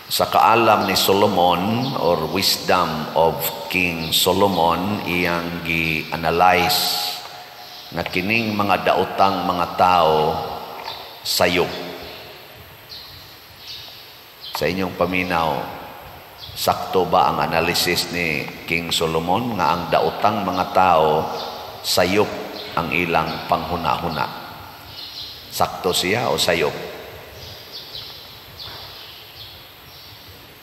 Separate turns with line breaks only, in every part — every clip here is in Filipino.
Sa kaalam ni Solomon or wisdom of King Solomon, iyang gi-analyze nga kining mga daotang mga tao sayop. Sa inyong paminaw, sakto ba ang analysis ni King Solomon nga ang daotang mga tao sayop ang ilang panghuna-huna? Sakto siya o sayop?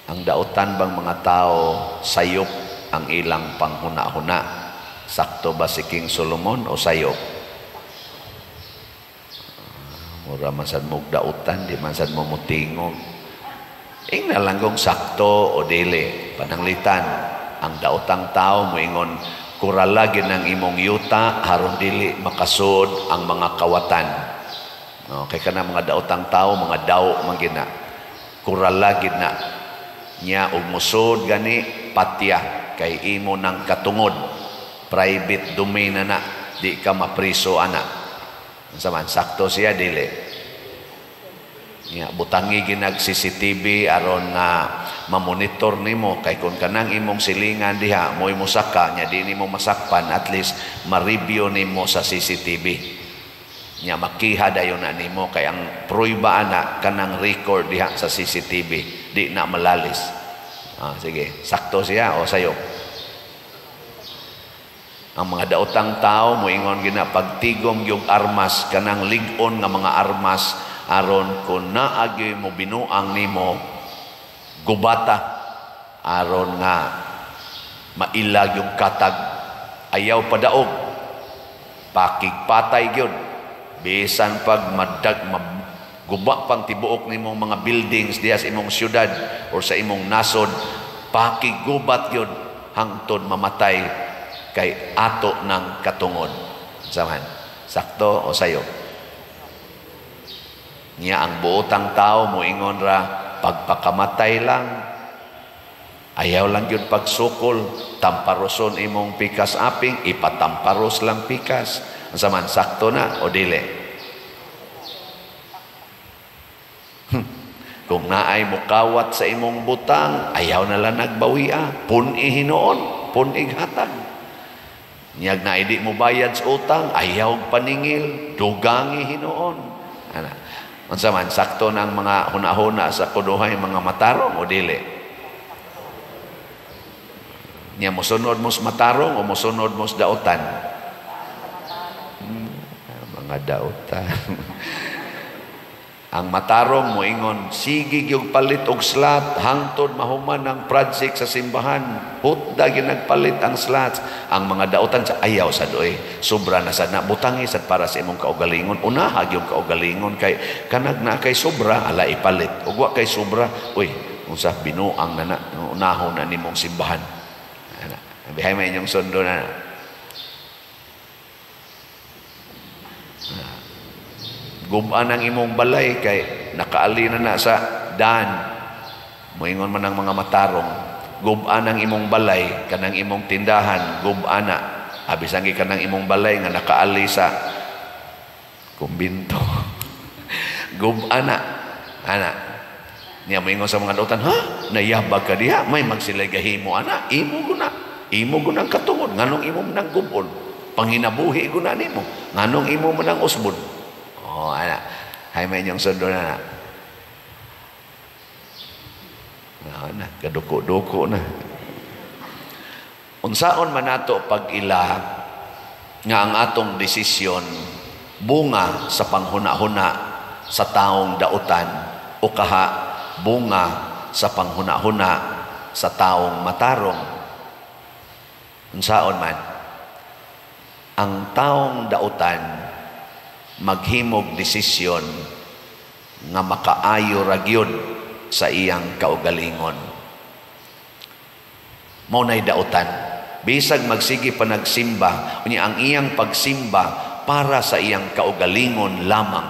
Ang daotan bang mga tao sayop ang ilang panghuna-huna? Sakto ba si King Solomon o sayop? Mura man sad mo daotan, di man sad mo mutingog. Ingna lang kung sakto o dili. Pananglitan, ang daotang tao moingon kurala ng imong yuta aron dili makasud ang mga kawatan. No, kay kana mga daotang tao, mga daw man gina. Kurala gid na nya og musod gani patya kay imo nang katungod, private domain na di ka mapriso ana. Unsa man sakto siya dili? Nya butangi ginag CCTV aron na mamonitor nimo kay kun kanang imong silingan diha moy musaka nya di nimo masakpan, at least ma-review nimo sa CCTV. Nya makiha dayon na nimo kay ang pruiba ana kanang record diha sa CCTV, di na malalis. Sige, sakto siya o sayo? Ang mga daotang tao moingon gina pagtigom yung armas kanang lig-on nga mga armas aron kung naagi mo binuang nimo gubata aron nga mailag yung katag, ayaw padaog, pakigpatay gyud. Bisan pag guba pang tibuok nimong mga buildings diha sa imong syudad or sa imong nasod, pakigubat yun hangtod mamatay kay ato ng katungod. Saman, sakto o sayo? Niya ang buotang tao moingon ra pagpakamatay lang, ayaw lang yun pagsukol, tamparoson imong pikas aping, ipatamparos lang pikas. Saman, sakto na o dili? Kung naay mukawat sa imong butang, ayaw na lang nagbawia, pun-i hinoon, pun-ig hatag. Niyag na hindi mo bayad sa utang, ayaw paningil, dugangi hinoon. Unsa man, sakto ng mga huna-huna sa kuduhay mga matarong o dili? Niya mosunod mo sa matarong o mosunod mo sa daotan? Mga daotan. Ang matarong moingon sige gyud palit og slot hangtod mahuman ang project sa simbahan, hutda gyud nagpalit ang slots. Ang mga daotan sa ayaw sa doy, sobra na sad na butangi sad para sa imong kaugalingon, unaha gyud kaugalingon kay kanag na kay sobra ala ipalit, ug wa kay sobra uy unsa binuang na unahon na nimong simbahan. Bihay may inyong sundo na. Guban ang imong balay kay nakaali na sa daan. Moingon man ang mga matarong, guban ang imong balay kanang imong tindahan, guban na. Abisan gi kanang imong balay nga nakaali sa kumbinto. Guban na. Ana. Niya moingon sa mga daotan, ha? Nayabag ka diha, may magsilay gahimo ana. Imo guna. Imo gunang katungod, nganong imo man ang gubon. Panginabuhi guna nimo. Nganong imo man ang usbon. Oh, anak, hay may inyong sundo na. Na, kaduko-duko na. Unsaon man nato pag-ila nga ang atong desisyon bunga sa panghuna-huna sa taong dautan o kaha bunga sa panghuna-huna sa taong matarong. Unsaon man, ang taong dautan maghimog desisyon nga makaayo ra gyud sa iyang kaugalingon. Mao nay dautan, bisag magsige pa nagsimba, unya ang iyang pagsimba para sa iyang kaugalingon lamang,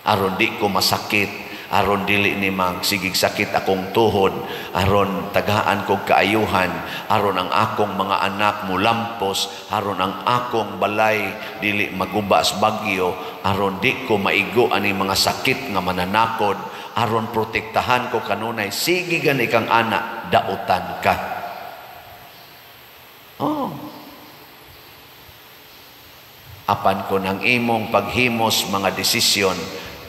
aron di ko masakit, aron dili ni magsigig sakit akong tuhod, aron tagaan kog kaayuhan, aron ang akong mga anak mulampos, aron ang akong balay dili magubas bagyo, aron di ko maigo ani mga sakit nga mananakod, aron protektahan ko kanunay, sige gani kang anak, dautan ka. Oh. Apan ko ng imong paghimos mga desisyon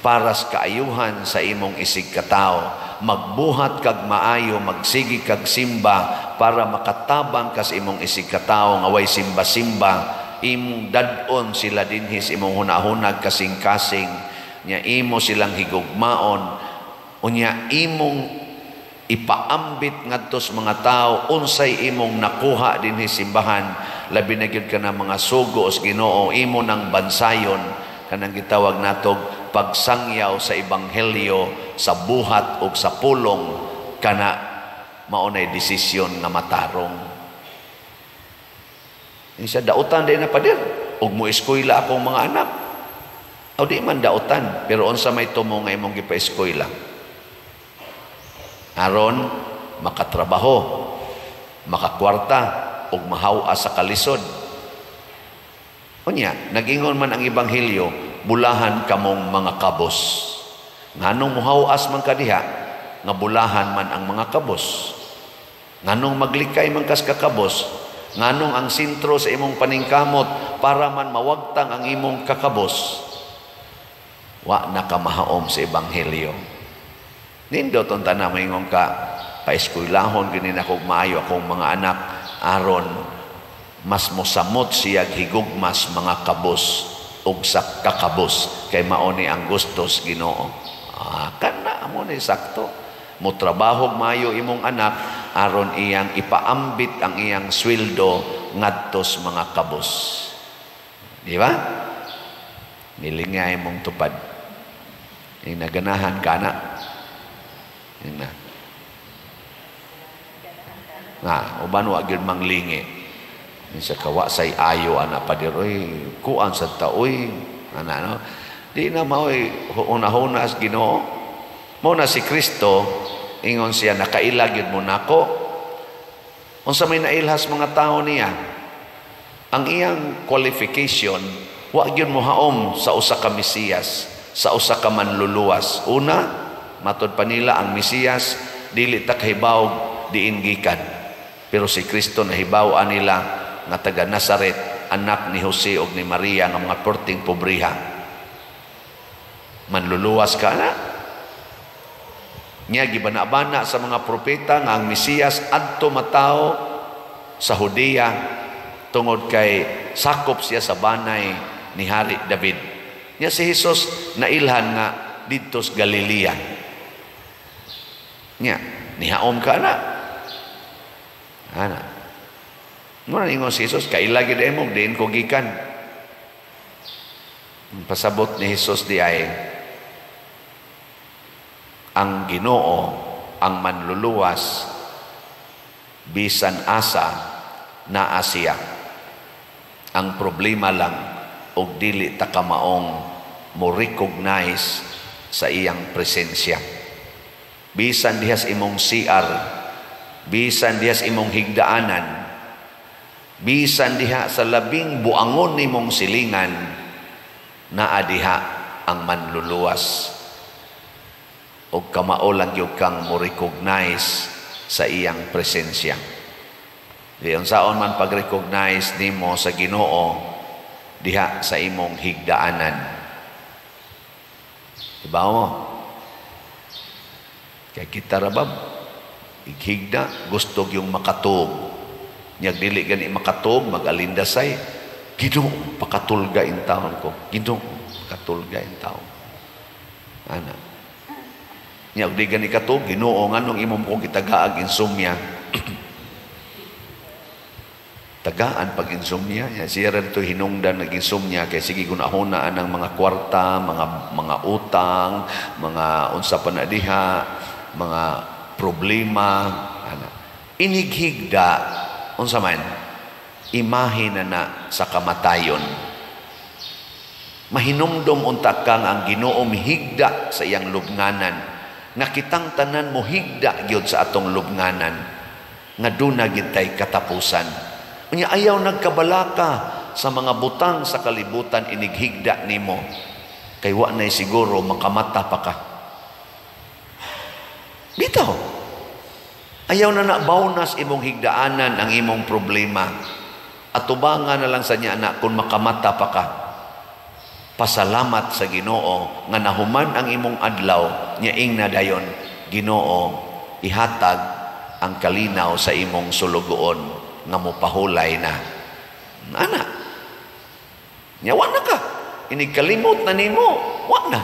para sa kaayuhan sa imong isig katao, magbuhat kag maayo, magsigi kag simba para makatabang ka sa imong isig katao nga way simba-simba, imong dadon sila dinhis imong hunahunag kasing-kasing, nya imo silang higugmaon, unya imong ipaambit ngadto sa mga tao unsay imong nakuha dinhi simbahan, labi na gyud ka na mga sugo os Ginoo, imo nang bansayon kanang gitawag natog pagsangyaw sa ebanghelyo sa buhat ug sa pulong, kana maunay desisyon nga matarong. Isa dautan din na pader ug mo eskwela akong mga anak. O di man dautan, pero unsa may tumo nga imong gipa-eskwela? Aron makatrabaho, makakwarta ug mahaw sa kalisod. Unya, nag-ingon man ang ebanghelyo, bulahan kamong mga kabos. Nganong muhawas man kadiha, nga bulahan man ang mga kabos. Nganong maglikay man kas kakabos, nganong ang sentro sa imong paningkamot para man mawagtang ang imong kakabos. Wa nakamahaom sa ebanghelyo. Nindot ang tanan maingon ka, paeskwelahon gini na kog maayo akong mga anak, aron mas mosamot siya higugmas mga kabos ug sa kakabos kay mao ni ang gustos Ginoo. Kana amo ni sakto. Mo trabaho maayo imong anak aron iyang ipaambit ang iyang sweldo ngadto sa mga kabos. Di ba? Nilingay mong tupad. Naganahan ka na. Uban wa gyud manglingi. Sa kawa say ayo ana padiroy kuan sa taoy ana no. Di na maoy una-una as Ginoo. Mo na si Kristo ingon siya nakailag gyud mo nako. Unsa may nailhas mga tao niya? Ang iyang qualification wa gyud mohaom sa usa ka Mesiyas, sa usa ka manluluwas. Una, matod pa nila ang Mesiyas dili ta kahibaw diin gikan, pero si Kristo nahibaw nila nga taga Nazaret, anak ni Jose ug ni Maria nga mga perting pobriha. Manluluwas ka na nya gibanabana sa mga propeta nga ang Mesiyas adto matao sa Judea tungod kay sakop siya sa banay ni Hari David. Nya si Jesus nailhan nga didto sa Galilea. Nya, nihaom ka na. Ana. Muna ingon si Jesus, kailagi na mo, diin ko gikan. Pasabot ni Jesus di ay, ang Ginoo, ang manluluwas, bisan asa na Asya. Ang problema lang, og dili takamaong mo recognize sa iyang presensya. Bisan dihas imong CR, bisan dihas imong higdaanan, bisan diha sa labing buangon nimong silingan, naa diha ang manluluwas. O kamao lang yung kang mo recognize sa iyang presensya. Diyon saon man pag-recognize nimo sa Ginoo diha sa imong higdaanan. Diba mo? Kaya kita rabab, ighigda, gusto yung makatug. Nyag dili gani makatug, mag-alindasay. Ginoo, pakatulga in taon ko. Ginoo, pakatulga in taon. Ana. Nyag di gani katug, Ginoo, nganong imong kong kitagaag insomnia. Tagaan pag insomnia. Siya rin ito hinungdan nag-insomnia kaya sige gunahunaan ng mga kwarta, mga utang, mga unsa pa na diha, mga problema, inighigda unsa man imahe na sa kamatayon. Mahinumdom unta kang ang Ginoo mihigda sa iyang lubnganan, nga kitang tanan mo higda gyud sa atong lubnganan, nga duna gid tay katapusan. Unya ayaw nagkabalaka sa mga butang sa kalibutan inighigda nimo, kay wa nay siguro makamata pa ka. Bitaw. Ayaw na baunas imong higdaanan ang imong problema. At tubangan na lang sa niya anak kung makamata pa ka. Pasalamat sa Ginoo nga nahuman ang imong adlaw nya ing na dayon Ginoo ihatag ang kalinaw sa imong sulugoon nga mopahulay na. Ana. Nya wa na ka. Inigkalimot na nimo. Wa na.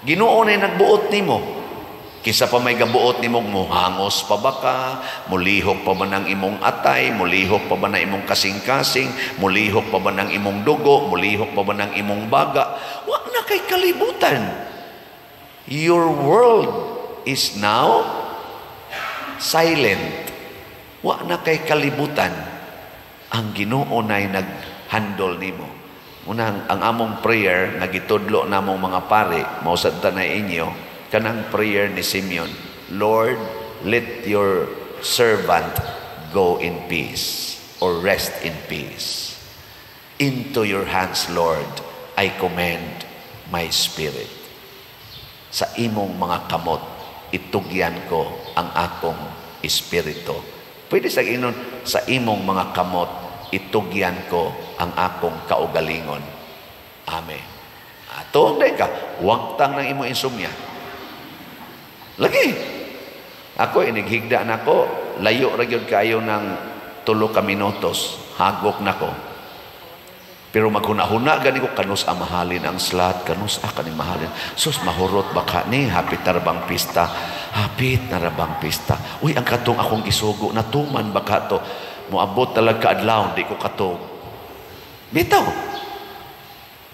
Ginoo na nagbuot nimo. Kisa pa may gabuot ni mong muhangos pa ba ka, mulihok pa ba ng imong atay, mulihok pa ba ng imong kasing-kasing, mulihok pa ba ng imong dugo, mulihok pa ba ng imong baga. Wa na kay kalibutan. Your world is now silent. Wa na kay kalibutan. Ang Ginoo na'y nag-handle nimo. Unang ang among prayer nga gitudlo namong mga pari, mausad ta na inyo, kanang prayer ni Simeon, Lord, let your servant go in peace or rest in peace. Into your hands, Lord, I commend my spirit. Sa imong mga kamot, itugyan ko ang akong espiritu. Pwede sa inon, sa imong mga kamot, itugyan ko ang akong kaugalingon. Amen. Ato, ka, huwag tang ng imong insomnia. Lagi. Ako, inighigda na ko, layo ra gyud kayo ng 3 ka minutos. Hagok na ko. Pero maghuna-huna gani ko, kanus mahalin ang slot, kanus kaning mahalin. Sus, mahurot baka ni, hapit na rabang pista. Hapit na rabang pista. Uy, ang katong akong gisugo, natuman baka to. Muabot talaga adlaw, di ko katong. Bitaw.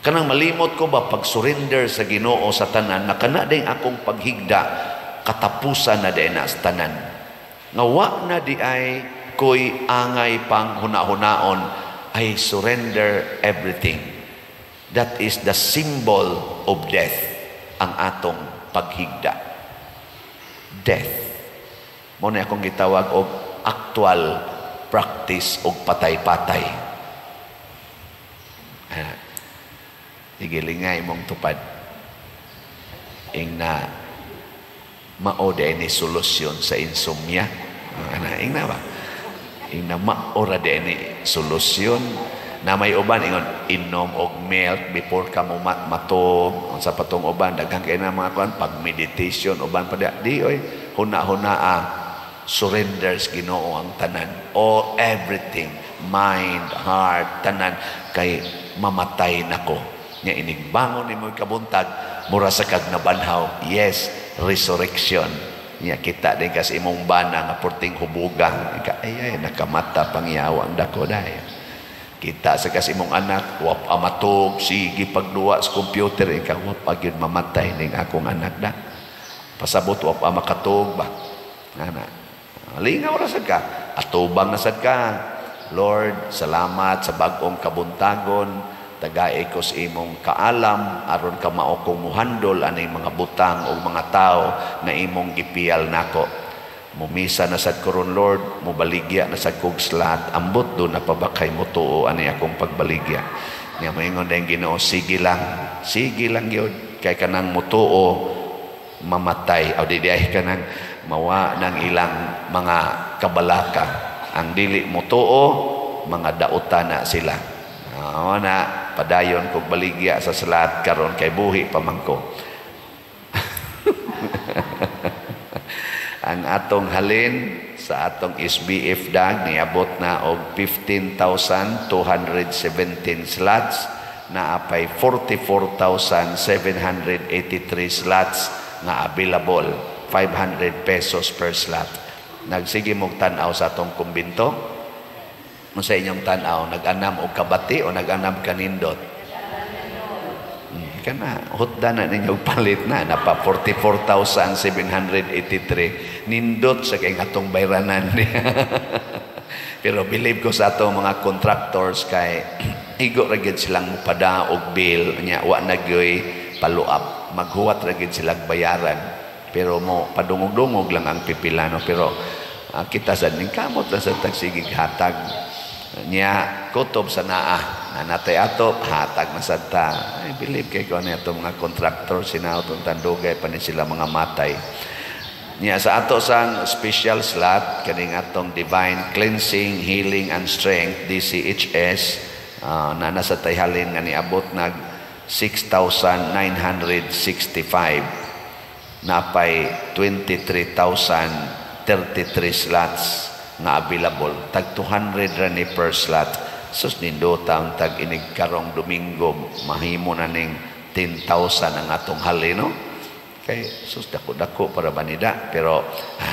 Kanang malimot ko ba, pag-surrender sa Ginoo sa tanan, nakana din akong paghigda, katapusan na di na sa tanan. Ngawa na di ay ko'y angay pang huna-hunaon, I surrender everything. That is the symbol of death, ang atong paghigda. Death. Muna akong gitawag og actual practice og patay-patay. Igilingay mong tupad. Ing na mao de ni solusyon sa insomnia. Ing na ba? Ing na maora de ni solusyon na may uban ingon inom og milk before ka mo matog sa patong uban daghang kay na mga kuan pag meditation uban pa di oy huna-hunaa surrenders Ginoo ang tanan, all everything, mind, heart, tanan kay mamatay nako. Nya inigbangon nimo kabuntag mura sa kag nabanhaw. Yes, resurrection. Nya kita din kasi imong bana nga porting hubugang. Ay nakamata pangyawa ang dako dayo. Kita sa kasi imong anak wap amatog sige pagduwa sa computer ikaw wap pagyud mamatay ning akong anak da. Pasabot wap makatog ba. Ana. Lingaw ra sad ka. Atubang na sad ka. Lord, salamat sa bag-ong kabuntagon. Tagay ko sa imong kaalam aron ka mao kong muhandol aning mga butang o mga tao na imong gipiyal nako. Mumisa na sad koron Lord, mubaligya na sad kog slat, ambot do na pabakay mo tuo ani akong pagbaligya. Nya moingon dayang Ginoo, sige lang gyud kay kanang mutuo mamatay o di ay kanang mawa ng ilang mga kabalaka. Ang dili mutuo mga dautan na sila. Na padayon kog baligya sa salat karon kay buhi pamangko. Ang atong halin sa atong SBF dag niabot na og 15,217 slots na apay 44,783 slots na available, 500 pesos per slot. Nagsige mong tan-aw sa atong kumbinto. Sa inyong tanaw, nag-anam o kabati o nag-anam kanindot? Kana, hutda na ninyong palit na pa 44,783 nindot sa kay atong bayranan. Pero believe ko sa atong mga contractors kay igo ra gyud silang mupada og bill nya wa na gyoy paluap, maghuwat ra gyud silang bayaran. Pero mo padungog-dungog lang ang pipilano, pero kita sa ning kamot lang sa tagsigig hatag nya kutob sa naa na natay ato hatag na sadta. I believe kay ko na itong mga contractor sinawton tandugay pa ni sila mga matay. Nya sa ato sang special slot kaning atong Divine Cleansing, Healing and Strength DCHS na nasa tayhalin nga niabot nag 6,965 napay 23,033 slots nga available. Tag 200 ra ni per slot. Sus nindotang tag inig karong Domingo mahimo na ning 10,000 ang atong halin, no? Kay sus dako-dako para banida, pero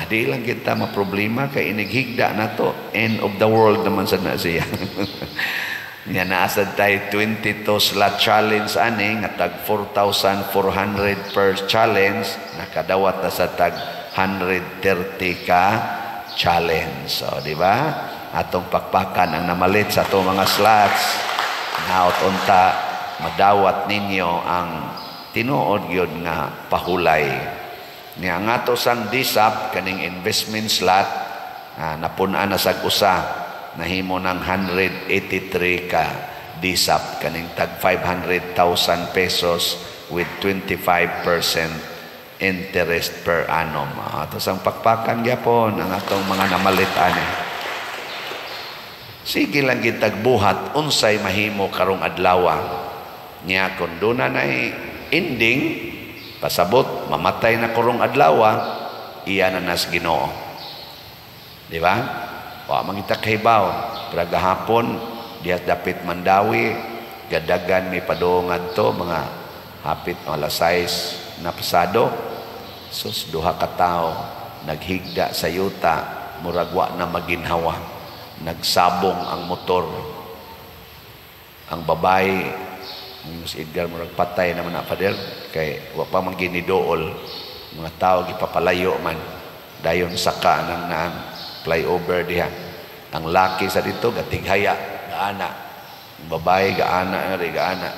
di lang kita maproblema kay inighigda na to. End of the world naman sa na siya. Nya naasad tayo 22 slot challenge ani nga tag 4,400 per challenge, nakadawat na sa tag 130 ka challenge. So di ba? Atong pakpakan ang namalit sa atong mga slots. Naot unta madawat ninyo ang tinuod gyud nga pahulay. Nga nga to sang DSAP kaning investment slot napun-an na sag usa nahimo ng 183 ka DSAP kaning tag 500,000 pesos with 25% interest per annum. Ato sang pakpakan gyapon ang atong mga namalit ani. Sige lang gitag buhat unsay mahimo karong adlaw. Nya kun duna nay ending pasabot mamatay na kurong adlaw iya na nas Ginoo, di ba? Wa mangita kahibaw pero gahapon dihat dapit Mandawi gadagan mi padungan to mga hapit alas 6 na pasado. Sus duha ka tawo naghigda sa yuta murag wa na maginhawa, nagsabong ang motor. Ang babae si Edgar murag patay naman na pader kay wa pa man ginidool, mga tao gipapalayo man dayon saka nang naan flyover diha. Ang laki sa dito gatighaya gaana, ang babae gaana ri gaana.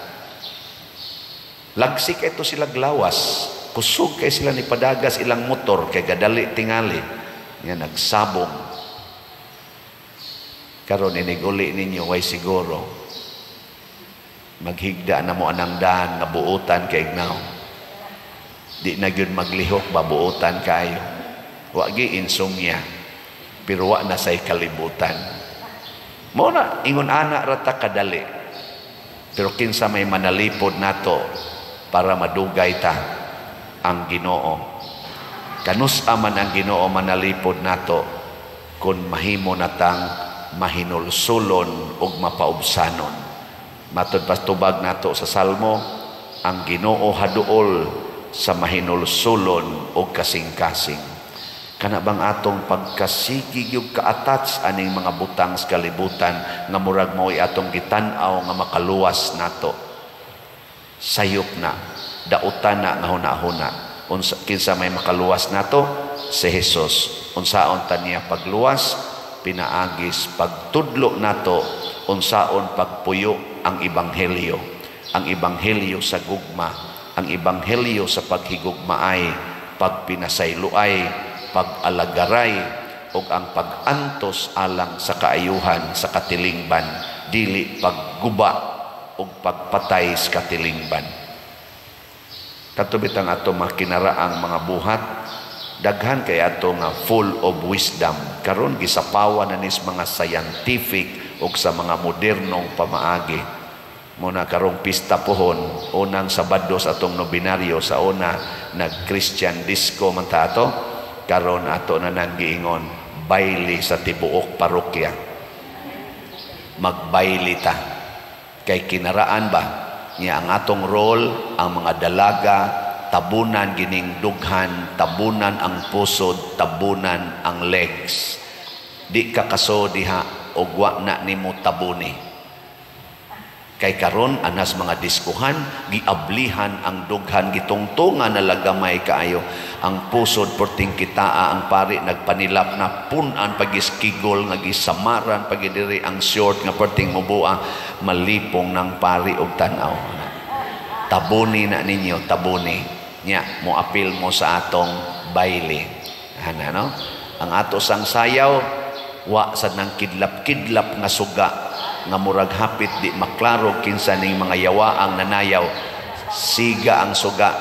Lagsik ito sila glawas, kusog kay sila ni padagas ilang motor kay gadali tingali nga nagsabong. Karon iniguli ninyo way siguro maghigda na mo anang daan nga buutan kay ignaw. Di na gyud maglihok babuutan kayo. Wa gi insomnia. Pero wa na say kalibutan. Mo na ingon ana ra ta kadali. Pero kinsa may manalipod nato para madugay ta ang Ginoo. Kanus-a man ang Ginoo manalipod nato kun mahimo natang mahinulsulon ug mapaubsanon. Matod pastubag nato sa Salmo, ang Ginoo haduol sa mahinulsulon o kasing-kasing. Kana bang atong pagkasigig yung ka-attach aning mga butang sa kalibutan nga murag mo'y atong gitan-aw nga makaluwas nato. Sayop na, dautan na nga huna-huna. Kinsa may makaluwas nato? Si Jesus. Unsaon ta niya pagluwas? Pinaagis pagtudlo nato unsaon pagpuyo ang ebanghelyo. Ang ebanghelyo sa gugma, ang ebanghelyo sa paghigugmaay, pagpinasayloay, pag-alagaray, ug ang pag-antos alang sa kaayuhan sa katilingban, dili pagguba ug pagpatay sa katilingban. Katubit ang ato makinaraang mga buhat, daghan kay ato nga full of wisdom. Karon gisapawan na nis mga scientific ug sa mga modernong pamaagi. Muna karong pista pohon, unang Sabado sa atong nobinaryo, sa una nag-Christian disco man ta ato, karon ato na nang giingon baile sa tibuok parokya. Magbaili ta kay kinaraan ba niya ang atong role, ang mga dalaga tabunan gining dughan, tabunan ang pusod, tabunan ang legs. Di ka kaso diha og wa na nimo tabuni. Kay karon anas mga diskuhan, giablihan ang dughan, gitungtungan na lagamay kaayo. Ang pusod porting kitaa, ang pari nagpanilap na punan pagiskigol nga gisamaran pagidiri ang short nga porting mubua, malipong ng pari og tan-aw. Tabuni na ninyo, tabuni. Nya mo apil mo sa atong baile. Ana no? Ang ato sang sayaw wa sad nang kidlap-kidlap nga suga nga murag hapit di maklaro kinsa ning mga yawaang nanayaw. Siga ang suga,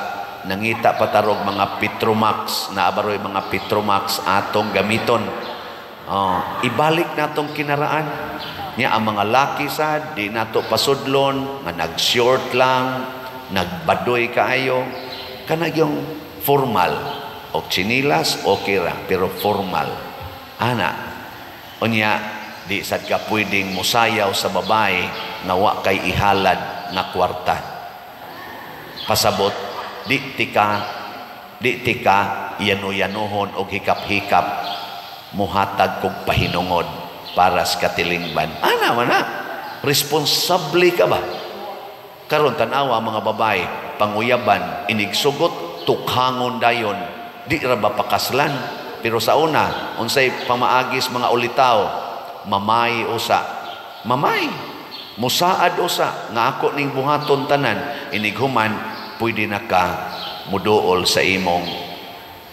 nangita patarog mga Petromax, naabaroy mga Petromax atong gamiton. Ibalik natong kinaraan. Nya ang mga laki sad di nato pasudlon nga nag-short lang, nagbadoy kaayo, kanag yung formal o chinilas okay ra pero formal. Unya di sad ka pwedeng musayaw sa babae na wa kay ihalad nga kwarta. Pasabot di tika yano-yanohon og hikap-hikap muhatag kog pahinungod para sa katilingban. Man na responsable ka ba? Karon tan-awa mga babae panguyaban inigsugot tukhangon dayon di ra ba pakaslan, pero sa una unsay pamaagis mga ulitaw, mamay musaad usa nga ako ning buhaton tanan, inighuman pwede na ka muduol sa imong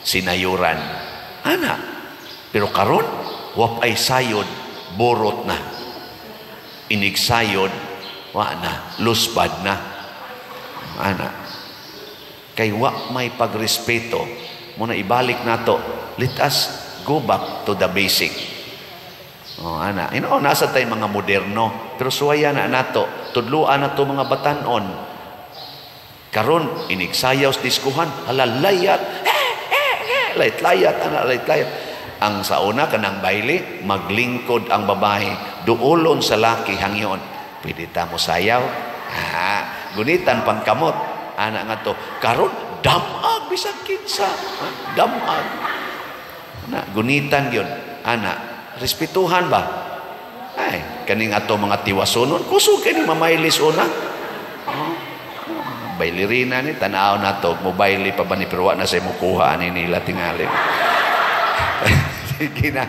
sinayuran. Pero karon wapay sayod, borot na, inigsayod wa na, lusbad na. Kay wa may pagrespeto muna, ibalik nato. Let us go back to the basic. Nasa tayo mga moderno, pero suwaya na nato, tudluan na to mga batanon. Karon inigsayaw sa diskuhan, halalayat, layat-layat, layat-layat. Ang sa una kanang baile, maglingkod ang babae, duolon sa laki hangyon. Pwede ta mo sayaw? Gunitan pang kamot. Nga to. Karon damag bisag kinsa. Damag. Gunitan yun. Respetuhan ba? Kaning ato mga tiwasonon, kusog kini mamaylis una. Bailirina ni tanaw na to, mobile pa ba ni pero wa na sa mukuha ni nila tingali. Sige na.